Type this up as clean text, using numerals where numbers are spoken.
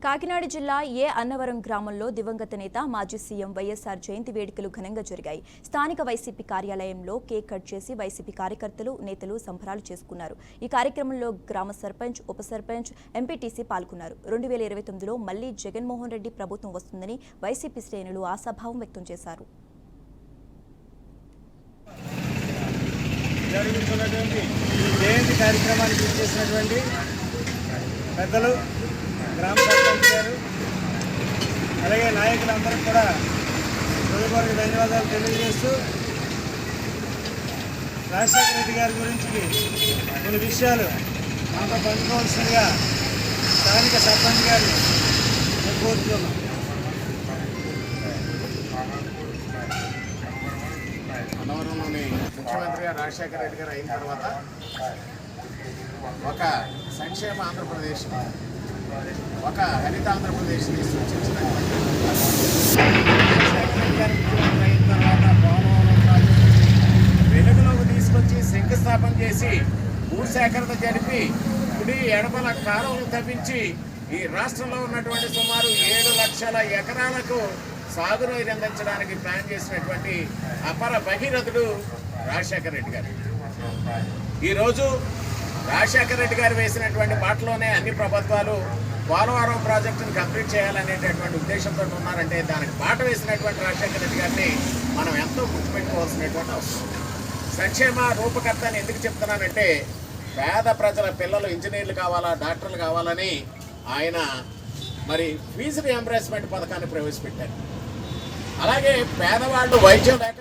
కాకినాడ జిల్లా ఏ అన్నవరం గ్రామంలో దివంగత నేత మాజీ సీఎం వైఎస్ఆర్ జయంతి వేడుకలు ఘనంగా జరిగాయి. స్థానిక వైసీపీ కార్యాలయంలో కేక్ కట్ చేసి వైసీపీ కార్యకర్తలు, నేతలు సంబరాలు చేసుకున్నారు. ఈ కార్యక్రమంలో గ్రామ సర్పంచ్, ఉప సర్పంచ్, ఎంపీటీసీ పాల్గొన్నారు. 2029లో మళ్లీ జగన్మోహన్ రెడ్డి ప్రభుత్వం వస్తుందని వైసీపీ శ్రేణులు ఆశాభావం వ్యక్తం చేశారు. జయంతి కార్యక్రమానికి ఇచ్చేసినటువంటి పెద్దలు, గ్రామ సర్పంచ్ గారు, అలాగే నాయకులందరికీ కూడా హృదయపూర్వక ధన్యవాదాలు తెలియజేస్తూ, రాజశేఖర రెడ్డి గారి గురించి కొన్ని విషయాలు మనతో పంచుకోవాల్సిందిగా స్థానిక సర్పంచ్ గారిని కోరుతున్నాం. అన్నవరంలోని ముఖ్యమంత్రిగా రాజశేఖర రెడ్డి గారు అయిన తర్వాత ఒక సంక్షేమ ఆంధ్రప్రదేశ్, ఒక హరిత ఆంధ్రప్రదేశ్ని సృష్టించినటువంటి ముఖ్యమంత్రి అయిన తర్వాత పోలవరం ప్రాజెక్టు వెలుగులోకి తీసుకొచ్చి శంకుస్థాపన చేసి భూసేకరణ జరిపి కుడి ఎడమల కాలువలు తవ్వించి ఈ రాష్ట్రంలో ఉన్నటువంటి సుమారు 7 లక్షల ఎకరాలకు సాగునీరు అందించడానికి ప్లాన్ చేసినటువంటి అపర భగీరథుడు రాజశేఖర రెడ్డి గారు. ఈరోజు రాజశేఖర రెడ్డి గారు వేసినటువంటి బాటలోనే అన్ని ప్రభుత్వాలు పోలవరం ప్రాజెక్టును కంప్లీట్ చేయాలనేటటువంటి ఉద్దేశంతో ఉన్నారంటే దానికి బాట వేసినటువంటి రాజశేఖర రెడ్డి గారిని మనం ఎంతో గుర్తుపెట్టుకోవాల్సినటువంటి అవసరం. సంక్షేమ రూపకర్త అని ఎందుకు చెప్తున్నానంటే, పేద ప్రజల పిల్లలు ఇంజనీర్లు కావాలా, డాక్టర్లు కావాలని ఆయన మరి ఫీజు రీయింబర్స్మెంట్ పథకాన్ని ప్రవేశపెట్టారు. అలాగే పేదవాళ్ళు వైద్యం లేక